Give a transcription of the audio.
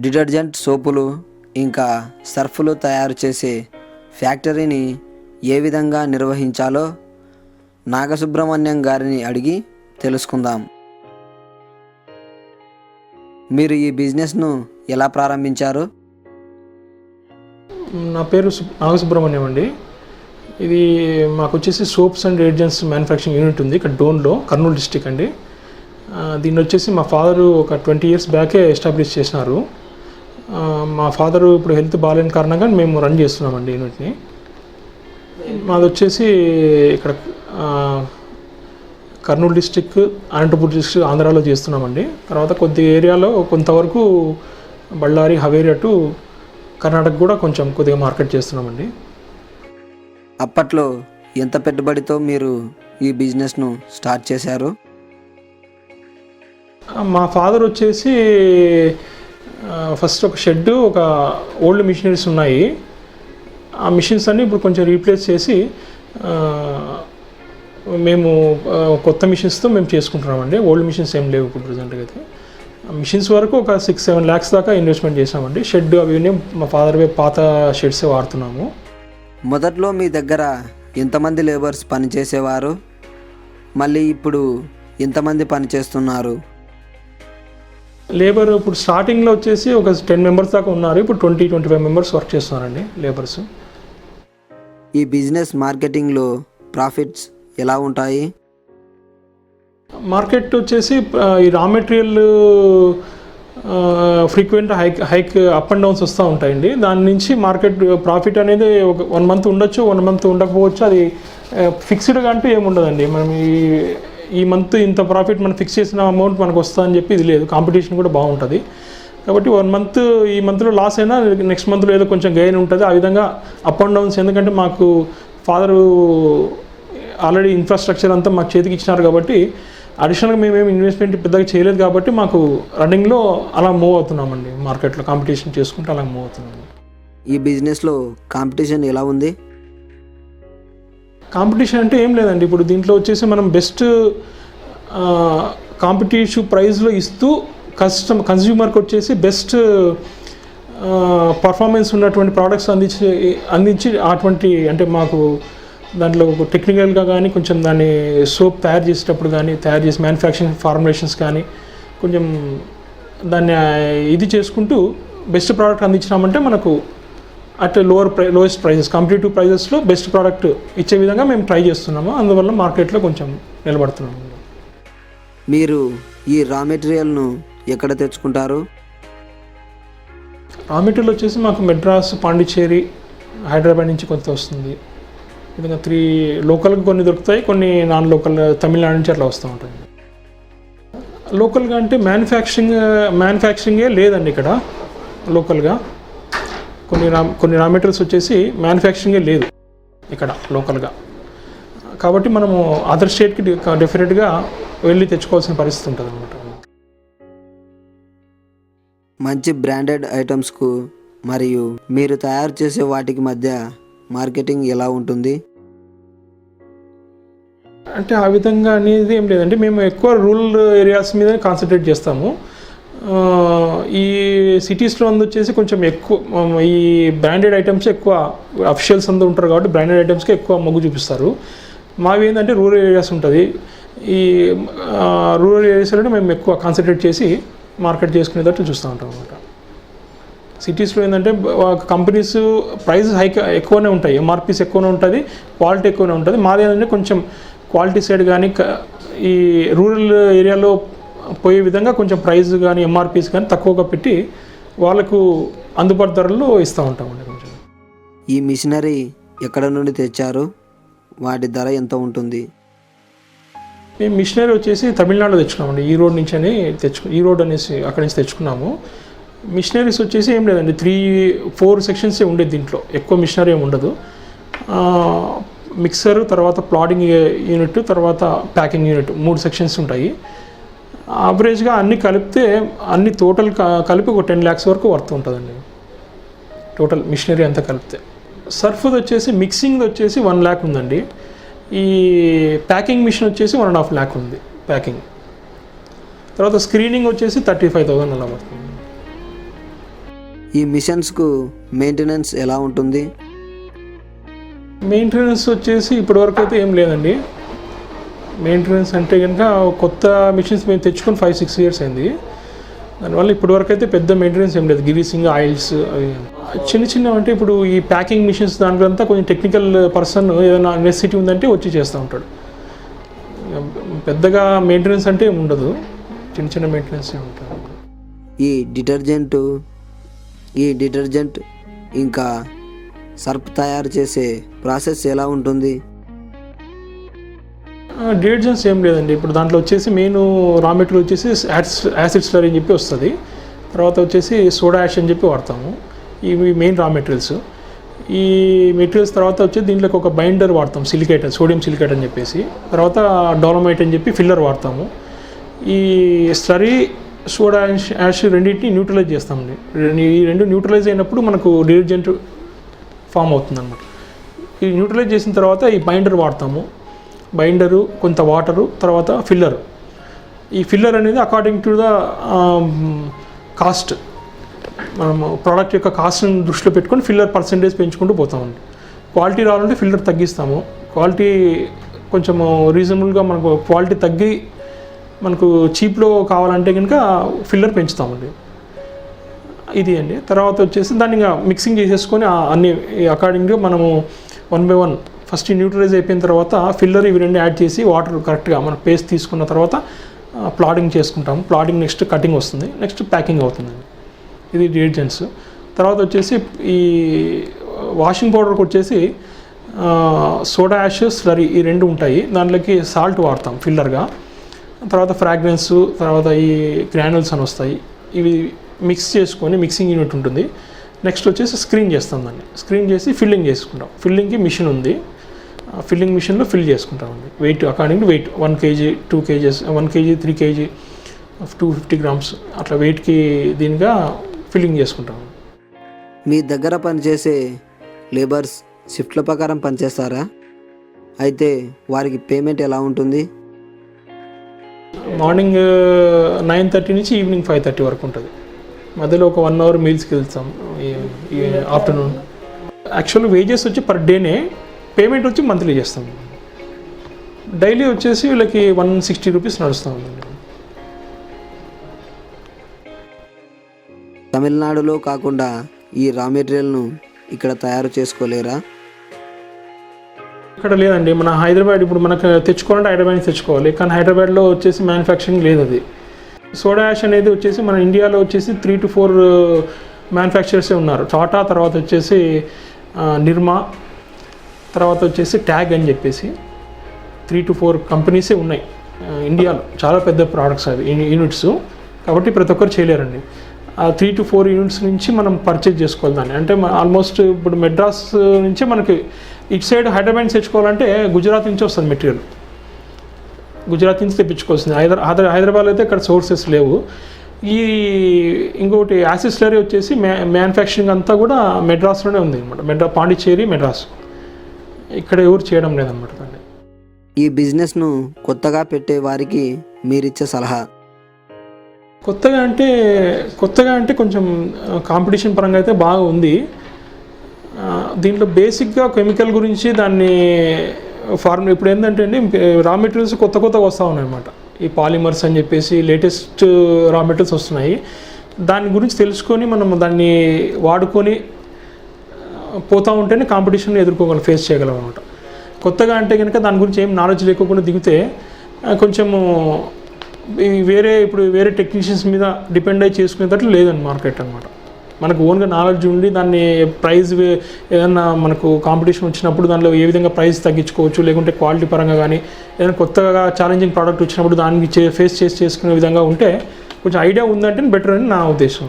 Detergent, సోపులు ఇంకా సర్ఫులు తయారు చేసే ఫ్యాక్టరీని ఏ విధంగా నిర్వహించాలో నాగసుబ్రహ్మణ్యం గారిని అడిగి తెలుసుకుందాం. మీరు ఈ బిజినెస్ను ఎలా ప్రారంభించారు? నా పేరు నాగసుబ్రహ్మణ్యం అండి. ఇది మాకు వచ్చేసి soaps and detergents manufacturing unit ఉంది ఇక్కడ డోన్లో, కర్నూలు డిస్టిక్ అండి. దీన్ని వచ్చేసి మా ఫాదరు ఒక 20 years బ్యాకే ఎస్టాబ్లిష్ చేసినారు. మా ఫాదరు ఇప్పుడు హెల్త్ బాగాలేని కారణంగా మేము రన్ చేస్తున్నామండి యూనిట్ని. మాది వచ్చేసి ఇక్కడ కర్నూలు డిస్టిక్, అనంతపూర్ డిస్టిక్ ఆంధ్రాలో చేస్తున్నామండి. తర్వాత కొద్ది ఏరియాలో కొంతవరకు బళ్ళారి, హవేరి అటు కర్ణాటక కూడా కొద్దిగా మార్కెట్ చేస్తున్నామండి. అప్పట్లో ఎంత పెట్టుబడితో మీరు ఈ బిజినెస్ను స్టార్ట్ చేశారు? మా ఫాదర్ వచ్చేసి ఫస్ట్ ఒక షెడ్, ఒక ఓల్డ్ మిషనరీస్ ఉన్నాయి. ఆ మిషన్స్ అన్నీ ఇప్పుడు కొంచెం రీప్లేస్ చేసి మేము కొత్త మిషన్స్తో మేము చేసుకుంటున్నామండి. ఓల్డ్ మిషన్స్ ఏం లేవు ఇప్పుడు ప్రజెంట్గా అయితే. మిషన్స్ వరకు ఒక 6-7 lakhs దాకా ఇన్వెస్ట్మెంట్ చేసామండి. షెడ్ అవి మా ఫాదర్ పాత షెడ్సే వాడుతున్నాము. మొదట్లో మీ దగ్గర ఎంతమంది లేబర్స్ పనిచేసేవారు? మళ్ళీ ఇప్పుడు ఎంతమంది పనిచేస్తున్నారు? లేబర్ ఇప్పుడు స్టార్టింగ్లో వచ్చేసి ఒక 10 members దాకా ఉన్నారు. ఇప్పుడు 20-25 members వర్క్ చేస్తున్నారండి లేబర్స్. ఈ బిజినెస్ మార్కెటింగ్లో ప్రాఫిట్స్ ఎలా ఉంటాయి? మార్కెట్ వచ్చేసి ఈ raw material frequent hike up and downs వస్తూ ఉంటాయండి. దాని నుంచి మార్కెట్ ప్రాఫిట్ అనేది ఒక 1 month ఉండొచ్చు, 1 month ఉండకపోవచ్చు. అది ఫిక్స్డ్గా అంటూ ఏముండదండి. మనం ఈ మంత్ ఇంత ప్రాఫిట్ మనం ఫిక్స్ చేసిన అమౌంట్ మనకు వస్తుందని చెప్పి ఇది లేదు. కాంపిటీషన్ కూడా బాగుంటుంది కాబట్టి 1 month ఈ మంత్లో లాస్ అయినా నెక్స్ట్ మంత్లో ఏదో కొంచెం గెయిన్ ఉంటుంది. ఆ విధంగా అప్ అండ్ డౌన్స్. ఎందుకంటే మాకు ఫాదరు ఆల్రెడీ ఇన్ఫ్రాస్ట్రక్చర్ అంతా మాకు చేతికి ఇచ్చినారు కాబట్టి అడిషనల్గా మేమేమి ఇన్వెస్ట్మెంట్ పెద్దగా చేయలేదు కాబట్టి మాకు రన్నింగ్లో అలా మూవ్ అవుతున్నామండి. మార్కెట్లో కాంపిటీషన్ చేసుకుంటూ అలా మూవ్ అవుతున్నాము. ఈ బిజినెస్లో కాంపిటీషన్ ఎలా ఉంది? కాంపిటీషన్ అంటే ఏం లేదండి. ఇప్పుడు దీంట్లో వచ్చేసి మనం బెస్ట్ కాంపిటేటివ్ ప్రైస్లో ఇస్తూ కన్స్యూమర్కి వచ్చేసి బెస్ట్ పర్ఫార్మెన్స్ ఉన్నటువంటి ప్రోడక్ట్స్ అందించి అటువంటి అంటే మాకు దాంట్లో టెక్నికల్గా కానీ కొంచెం దాన్ని సోప్ తయారు చేసేటప్పుడు కానీ తయారు చేసి మ్యానుఫ్యాక్చరింగ్ ఫార్ములేషన్స్ కానీ కొంచెం దాన్ని ఇది చేసుకుంటూ బెస్ట్ ప్రోడక్ట్ అందించినామంటే మనకు అట్ లోయెస్ట్ ప్రైజెస్, కాంపిటేటివ్ ప్రైజెస్లో బెస్ట్ ప్రోడక్ట్ ఇచ్చే విధంగా మేము ట్రై చేస్తున్నాము. అందువల్ల మార్కెట్లో కొంచెం నిలబడుతున్నాము. మీరు ఈ రా మెటీరియల్ను ఎక్కడ తెచ్చుకుంటారు? రా మెటీరియల్ వచ్చేసి మాకు మెడ్రాస్, పాండిచ్చేరి, హైదరాబాద్ నుంచి కొంత వస్తుంది. విధంగా 3 లోకల్గా కొన్ని దొరుకుతాయి, కొన్ని నాన్ లోకల్ తమిళనాడు నుంచి అట్లా వస్తూ ఉంటాయి. లోకల్గా అంటే మ్యానుఫ్యాక్చరింగే లేదండి ఇక్కడ. లోకల్గా కొన్ని రా మెటీరియల్స్ వచ్చేసి మ్యానుఫ్యాక్చరింగే లేదు ఇక్కడ లోకల్గా. కాబట్టి మనము అదర్ స్టేట్కి డెఫినెట్గా వెళ్ళి తెచ్చుకోవాల్సిన పరిస్థితి ఉంటుంది అన్నమాట. మంచి బ్రాండెడ్ ఐటమ్స్కు మరియు మీరు తయారు చేసే వాటికి మధ్య మార్కెటింగ్ ఎలా ఉంటుంది? అంటే ఆ విధంగా అనేది ఏం లేదండి. మేము ఎక్కువ రూరల్ ఏరియాస్ మీద కాన్సన్ట్రేట్ చేస్తాము. ఈ సిటీస్లో వచ్చేసి కొంచెం ఎక్కువ ఈ బ్రాండెడ్ ఐటమ్స్ ఎక్కువ అఫిషియల్స్ అందరూ ఉంటారు కాబట్టి బ్రాండెడ్ ఐటమ్స్కి ఎక్కువ మొగ్గు చూపిస్తారు. మావి ఏంటంటే రూరల్ ఏరియాస్ ఉంటుంది. ఈ రూరల్ ఏరియాస్లో మేము ఎక్కువ కాన్సన్ట్రేట్ చేసి మార్కెట్ చేసుకునేటట్టు చూస్తూ ఉంటాం అన్నమాట. సిటీస్లో ఏంటంటే కంపెనీస్ ప్రైస్ ఎక్కువనే ఉంటాయి, ఎంఆర్పీస్ ఎక్కువనే ఉంటుంది, క్వాలిటీ ఎక్కువనే ఉంటుంది. మాది ఏంటంటే కొంచెం క్వాలిటీ సైడ్ కానీ ఈ రూరల్ ఏరియాలో పోయే విధంగా కొంచెం ప్రైస్ కానీ ఎంఆర్పీస్ కానీ తక్కువగా పెట్టి వాళ్ళకు అందుబాటు ధరల్లో ఇస్తూ ఉంటామండి. కొంచెం ఈ మిషనరీ ఎక్కడ నుండి తెచ్చారు? వాటి ధర ఎంత ఉంటుంది? మేము మిషనరీ వచ్చేసి తమిళనాడులో తెచ్చుకున్నామండి. ఈరోడ్ నుంచి ఈరోడ్ అనేసి అక్కడి నుంచి తెచ్చుకున్నాము. మిషనరీస్ వచ్చేసి ఏం లేదండి, 3-4 sections ఉండేది. దీంట్లో ఎక్కువ మిషనరీ ఏమి ఉండదు. మిక్సర్, తర్వాత ప్లాటింగ్ యూనిట్, తర్వాత ప్యాకింగ్ యూనిట్, 3 sections ఉంటాయి. యావరేజ్గా అన్నీ కలిపితే టోటల్ కలిపి ఒక 10 lakhs వరకు వర్త్ ఉంటుందండి టోటల్ మిషనరీ అంతా కలిపితే. సర్ఫ్ది వచ్చేసి మిక్సింగ్ వచ్చేసి 1 lakh ఉందండి. ఈ ప్యాకింగ్ మిషన్ వచ్చేసి 1.5 lakh ఉంది ప్యాకింగ్. తర్వాత స్క్రీనింగ్ వచ్చేసి 35,000 అలా పడుతుంది. ఈ మిషన్స్కు మెయింటెనెన్స్ ఎలా ఉంటుంది? మెయింటెనెన్స్ వచ్చేసి ఇప్పటివరకు అయితే ఏం లేదండి. మెయింటెనెన్స్ అంటే కనుక కొత్త మిషన్స్ మేము తెచ్చుకొని 5-6 ఇయర్స్ అయింది. దానివల్ల ఇప్పటివరకు అయితే పెద్ద మెయింటెనెన్స్ ఏం లేదు. గ్రీసింగ్, ఆయిల్స్ అవి చిన్న అంటే ఇప్పుడు ఈ ప్యాకింగ్ మిషన్స్ దాంట్లో కొంచెం టెక్నికల్ పర్సన్ ఏదైనా నెసెసిటీ ఉందంటే వచ్చి చేస్తూ ఉంటాడు. పెద్దగా మెయింటెనెన్స్ అంటే ఏమి ఉండదు, చిన్న మెయింటెనెన్స్ ఉంటుంది. ఈ డిటర్జెంట్ ఇంకా సర్ఫ్ తయారు చేసే ప్రాసెస్ ఎలా ఉంటుంది? డిటర్జెంట్స్ ఏం లేదండి. ఇప్పుడు దాంట్లో వచ్చేసి మెయిన్ రా మెటీరియల్ వచ్చేసి యాసిడ్ స్లరీ అని చెప్పి వస్తుంది. తర్వాత వచ్చేసి సోడా యాష్ అని చెప్పి వాడతాము. ఇవి మెయిన్ రా మెటీరియల్స్. ఈ మెటీరియల్స్ తర్వాత వచ్చి దీంట్లోకి ఒక బైండర్ వాడతాం, సిలికేట్, సోడియం సిలికేట్ అని చెప్పేసి. తర్వాత డోలమైట్ అని చెప్పి ఫిల్లర్ వాడతాము. ఈ స్లరీ, సోడా యాష్ రెండింటిని న్యూట్రలైజ్ చేస్తామండి. ఈ రెండు న్యూట్రలైజ్ అయినప్పుడు మనకు డిటర్జెంట్ ఫామ్ అవుతుంది అన్నమాట. ఈ న్యూట్రలైజ్ చేసిన తర్వాత ఈ బైండర్ వాడతాము. బైండరు, కొంత వాటరు, తర్వాత ఫిల్లర్. ఈ ఫిల్లర్ అనేది అకార్డింగ్ టు ద కాస్ట్, మనము ప్రోడక్ట్ యొక్క కాస్ట్ని దృష్టిలో పెట్టుకొని ఫిల్లర్ పర్సంటేజ్ పెంచుకుంటూ పోతామండి. క్వాలిటీ రావాలంటే ఫిల్లర్ తగ్గిస్తాము. క్వాలిటీ కొంచెము రీజనబుల్గా మనకు క్వాలిటీ తగ్గి మనకు చీప్లో కావాలంటే కనుక ఫిల్లర్ పెంచుతామండి. ఇది అండి. తర్వాత వచ్చేసి దాన్ని ఇంకా మిక్సింగ్ చేసేసుకొని అన్ని అకార్డింగ్గా మనము 1 by 1 ఫస్ట్ న్యూట్రలైజ్ అయిపోయిన తర్వాత ఫిల్లర్ ఇవి రెండు యాడ్ చేసి వాటర్ కరెక్ట్గా మన పేస్ట్ తీసుకున్న తర్వాత ప్లాటింగ్ చేసుకుంటాము. ప్లాటింగ్ నెక్స్ట్ కటింగ్ వస్తుంది, నెక్స్ట్ ప్యాకింగ్ అవుతుందండి. ఇది డిటర్జెంట్స్. తర్వాత వచ్చేసి ఈ వాషింగ్ పౌడర్కి వచ్చేసి సోడా యాష్, స్లరీ ఈ రెండు ఉంటాయి. దాంట్లోకి సాల్ట్ వాడతాం ఫిల్లర్గా. తర్వాత ఫ్రాగ్రెన్స్, తర్వాత ఈ గ్రాన్యుల్స్ అని వస్తాయి. ఇవి మిక్స్ చేసుకొని మిక్సింగ్ యూనిట్ ఉంటుంది. నెక్స్ట్ వచ్చేసి స్క్రీన్ చేస్తాం దాన్ని. స్క్రీన్ చేసి ఫిల్లింగ్ చేసుకుంటాం. ఫిల్లింగ్కి మిషన్ ఉంది. ఫిల్లింగ్ మిషన్లో ఫిల్ చేసుకుంటామండి. Weight according to weight 1 kg, 2 kgs, 1 kg, 3 kg, 250 grams అట్లా వెయిట్కి దీనిగా ఫిల్లింగ్ చేసుకుంటాము. మీ దగ్గర పనిచేసే లేబర్స్ షిఫ్ట్ల ప్రకారం పనిచేస్తారా? అయితే వారికి పేమెంట్ ఎలా ఉంటుంది? మార్నింగ్ 9:30 నుంచి ఈవినింగ్ 5:30 వరకు ఉంటుంది. మధ్యలో ఒక 1 hour మీల్స్కి వెళ్తాం ఆఫ్టర్నూన్. యాక్చువల్ వేజెస్ వచ్చి పర్ డేనే, పేమెంట్ వచ్చి మంత్లీ చేస్తాం. డైలీ వచ్చేసి వీళ్ళకి 160 రూపీస్ నడుస్తూ ఉందండి. తమిళనాడులో కాకుండా ఈ రా మెటీరియల్ను ఇక్కడ తయారు చేసుకోలేరా? ఇక్కడ లేదండి. మన హైదరాబాద్ ఇప్పుడు మనకు తెచ్చుకోవాలంటే హైదరాబాద్ నుంచి తెచ్చుకోవాలి. కానీ హైదరాబాద్లో వచ్చేసి మ్యానుఫ్యాక్చరింగ్ లేదు. అది సోడా యాష్ అనేది వచ్చేసి మన ఇండియాలో వచ్చేసి 3 to 4 మ్యానుఫ్యాక్చరర్సే ఉన్నారు. టాటా, తర్వాత వచ్చేసి నిర్మా, తర్వాత వచ్చేసి ట్యాగ్ అని చెప్పేసి 3 to 4 కంపెనీసే ఉన్నాయి ఇండియాలో. చాలా పెద్ద ప్రోడక్ట్స్ అవి యూనిట్స్, కాబట్టి ప్రతి ఒక్కరు చేయలేరండి. ఆ 3 to 4 యూనిట్స్ నుంచి మనం పర్చేజ్ చేసుకోవాలి దాన్ని. అంటే ఆల్మోస్ట్ ఇప్పుడు మెడ్రాస్ నుంచే మనకి ఇటు సైడ్ హైదరాబాద్ నుంచి తెచ్చుకోవాలంటే గుజరాత్ నుంచి వస్తుంది మెటీరియల్. గుజరాత్ నుంచి తెప్పించుకోవాల్సింది. హైదరాబాద్లో అయితే ఇక్కడ సోర్సెస్ లేవు. ఈ ఇంకొకటి యాసిడ్ స్లరీ వచ్చేసి మ్యానుఫ్యాక్చరింగ్ అంతా కూడా మెడ్రాస్లోనే ఉంది అనమాట. పాండిచ్చేరి, మెడ్రాస్, ఇక్కడ ఎవరు చేయడం లేదన్నమాట దాన్ని. ఈ బిజినెస్ను కొత్తగా పెట్టే వారికి మీరిచ్చే సలహా? కొత్తగా అంటే కొంచెం కాంపిటీషన్ పరంగా అయితే బాగా ఉంది. దీంట్లో బేసిక్గా కెమికల్ గురించి దాన్ని ఫార్ములా ఇప్పుడు ఏంటంటే అండి, రా మెటీరియల్స్ కొత్తగా వస్తూ ఉన్నాయి అన్నమాట. ఈ పాలిమర్స్ అని చెప్పేసి లేటెస్ట్ రా మెటీరియల్స్ వస్తున్నాయి. దాని గురించి తెలుసుకొని మనం దాన్ని వాడుకొని పోతూ ఉంటేనే కాంపిటీషన్ ఎదుర్కోగలం, ఫేస్ చేయగలం అనమాట. కొత్తగా అంటే కనుక దాని గురించి ఏం నాలెడ్జ్ లేకుండా దిగితే కొంచెము వేరే టెక్నీషియన్స్ మీద డిపెండ్ అయ్యి చేసుకునేటట్లు లేదండి మార్కెట్ అనమాట. మనకు ఓన్గా నాలెడ్జ్ ఉండి దాన్ని ప్రైస్ ఏదన్నా మనకు కాంపిటీషన్ వచ్చినప్పుడు దానిలో ఏ విధంగా ప్రైస్ తగ్గించుకోవచ్చు, లేకుంటే క్వాలిటీ పరంగా కానీ ఏదైనా కొత్తగా ఛాలెంజింగ్ ప్రోడక్ట్ వచ్చినప్పుడు దానికి ఫేస్ చేసుకునే విధంగా ఉంటే కొంచెం ఐడియా ఉందంటే బెటర్ అని నా ఉద్దేశం.